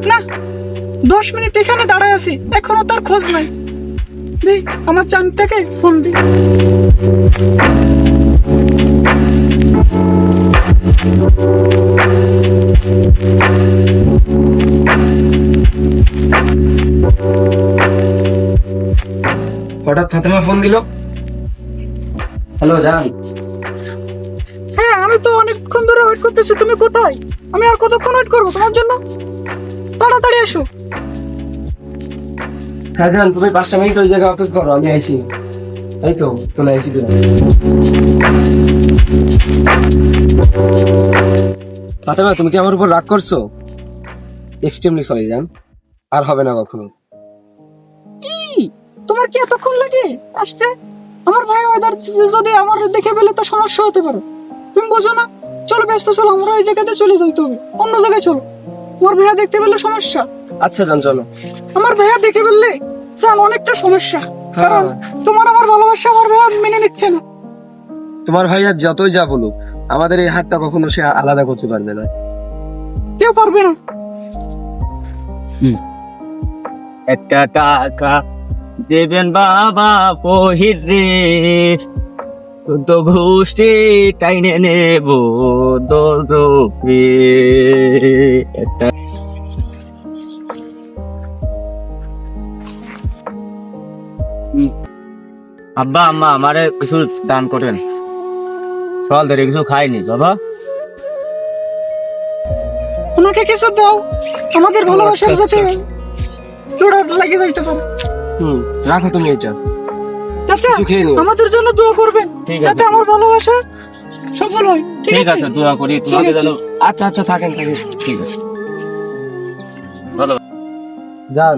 না, 10 মিনিট এখানে দাঁড়ায় আছি, এখনো তার খোঁজ নাই। দেই আমার চানটাকে ফোন দি। হঠাৎ ফাতেমা ফোন দিল। হ্যালো জান। হ্যাঁ, আমি তো অনেকক্ষণ ধরে ওয়েট করতেছি, তুমি কোথায়? আমি আর কতক্ষণ ওয়েট করবো তোমার জন্য? তাড়াতাড়ি এসো। হ্যাঁ জান, তুমি 5টা মিনিট ওই জায়গায় অপেক্ষা করো, আমি আইছি। এই তো চলে আইছি। ফাতেমা, তুমি কি আমার উপর রাগ করছো? এক্সট্রিমলি সরি জান, আর হবে না কখনো। তোমার কি এতক্ষণ লাগে আসতে? আমার ভাই ওদের যদি আমার দেখে ফেলে তো সমস্যা হতে পারে, তুমি বোঝো না? চলো ব্যস্ত, চলো আমরা ওই জায়গাতে চলে যাইতে হবে, অন্য জায়গায় চলো। তোমার ভাইয়া দেখতে পেলে সমস্যা। আচ্ছা জান চলো। আমার ভাইয়া দেখে ফেললে জান অনেকটা সমস্যা, কারণ তোমার আমার ভালোবাসা আমার ভাইয়া মেনে নিচ্ছে না। তোমার ভাইয়া যতই যা বলুক, আমাদের এই হাতটা কখনো সে আলাদা করতে পারবে না। কেউ পারবে না। একটা টাকা দেবেন বাবা পহির রে, তো ঘুষটি টাইনে নেব দোজখে। একটা আব্বা আম্মা আমারে কিছু দান করেন, চল ধরে কিছু খাইনি বাবা। ওনাকে কিছু দাও, আমাদের ভালোবাসার আচ্ছা, সাথে জোড়া লাগিয়ে যাইতে পারে। রাখো তুমি এটা। চাচা, কিছু খেয়ে নিও। আমাদের জন্য দোয়া করবেন ঠিক আছে। যাতে আমার ভালোবাসা সফল হয়। ঠিক আছে, দোয়া করি তোমাকে যেন। আচ্ছা আচ্ছা, থাকেন। ঠিক আছে, ভালো। জান,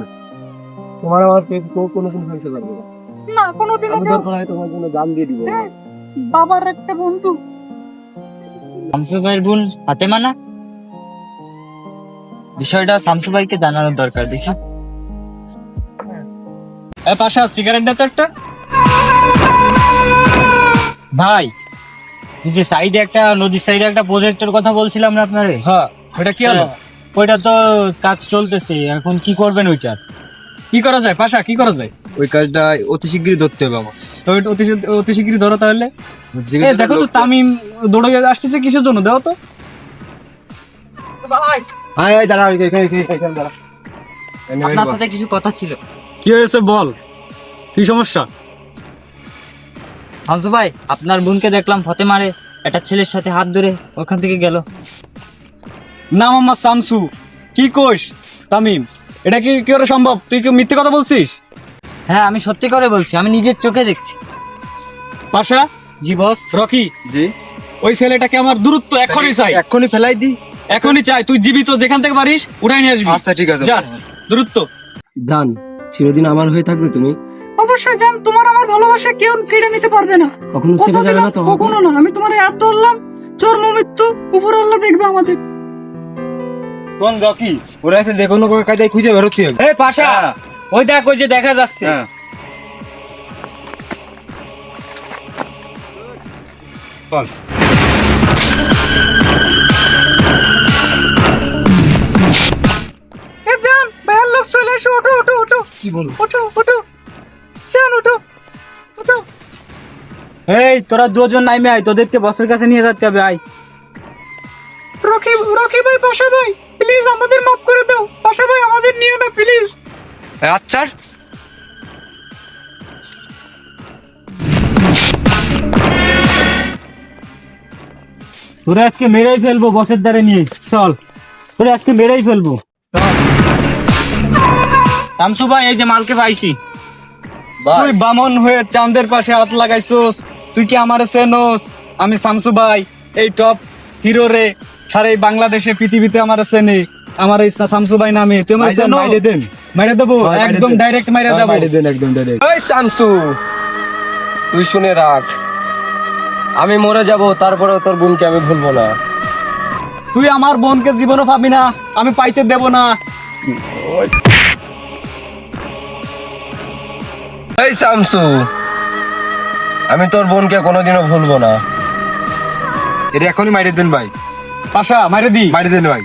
তোমার আমার কোনো ভাঙতে পারবে না। না, কোনোদিনও আমি না। দরকার হয় তোমার জন্য দাম দিয়ে দিব। হ্যাঁ, বাবার একটা বন্ধু। শামসু ভাইয়ের বোন ফাতেমা না? বিষয়টা শামসু ভাইকে জানানোর দরকার। দেখি পাশা সিগারেট না তো একটা। ভাই, এই যে সাইডে একটা নদীর সাইডে একটা প্রজেক্টের কথা বলছিলাম না আপনারে? হ্যাঁ, ওটা কি হলো? ওইটা তো কাজ চলতেছে, এখন কি করবেন ওইটা? কি করা যায় পাশা, কি করা যায়? ওই কাজটা অতি শীঘ্রই ধরতে হবে আমার। তো ওইটা অতি শীঘ্রই ধরো তাহলে। দেখো তো তামিম দৌড়ে আসতেছে কিসের জন্য, দেখো তো। দাঁড়া, আপনার সাথে কিছু কথা ছিল। কি হয়েছে বল, কি সমস্যা? শামসু ভাই, আপনার বোনকে দেখলাম ফাতেমারে একটা ছেলের সাথে হাত ধরে ওখান থেকে গেল। নাম আমার শামসু। কি কইস তামিম? এটা কি করে সম্ভব? তুই কি মিথ্যে কথা বলছিস? হ্যাঁ, আমি সত্যি করে বলছি, আমি নিজের চোখে দেখছি। পাশা, জি বস। রকি, জি, ওই ছেলেটাকে আমার দূরত্ব এখনই চাই। এক্ষুনি ফেলাই দি। এখনই চাই। তুই জীবিত যেখান থেকে পারিস উঠাই নিয়ে আসবি। আচ্ছা ঠিক আছে। যা, দূরত্ব। জান, চিরদিন আমার হয়ে থাকবে তুমি। অবশ্যই জান, তোমার আমার ভালোবাসা কেউ কেড়ে নিতে পারবে না। কখনো কথা ছেড়ে যাবে দিলাম, না তো? কখনো না। আমি তোমার হাত ধরলাম, জন্ম মৃত্যু উপর আল্লাহ দেখবে আমাদের। কোন রকি? ওরা এসে দেখো না কায়দায় খুঁজে বেরোতে হবে। এই পাশা, ওই দেখ, ওই যে দেখা যাচ্ছে। হ্যাঁ, বল। এ জান, ভাইয়ের লোক চলে এসো, ওঠো ওঠো ওঠো। কি বল? ওঠো ওঠো জান, ওঠো ওঠো। এই তোরা দুজন নাইমে আয়, তোদেরকে বসের কাছে নিয়ে যেতে হবে। আয়। রকি রকি ভাই, পাশা ভাই, প্লিজ আমাদের মাফ করে দাও। পাশা ভাই, আমাদের নিও না প্লিজ। আচ্ছা, তোরা আজকে মেরেই ফেলবো বসের দ্বারে নিয়ে। চল, তোরা আজকে মেরেই ফেলবো। শামসু ভাই, এই যে মালকে পাইছি। তুই বামন হয়ে চাঁদের পাশে হাত লাগাইছস? তুই কি আমারে চেনস? আমি শামসু ভাই, এই টপ হিরো রে। সারা এই বাংলাদেশে পৃথিবীতে আমারে চেনে আমার এই শামসু ভাই নামে। তুই আমারে চেনো? মাইরে দেবো, একদম ডাইরেক্ট মাইরে দেবো। একদম ডাইরেক্ট। এই শামসু, তুই শুনে রাখ, আমি মরে যাব তারপরেও তোর বোনকে আমি ভুলবো না। তুই আমার বোনকে জীবনও পাবি না, আমি পাইতে দেব না। এই শামসু, আমি তোর বোনকে কোনোদিনও ভুলবো না। এটা এখনই মাইরে দেন ভাই। পাশা, মাইরে দি। মাইরে দেন ভাই।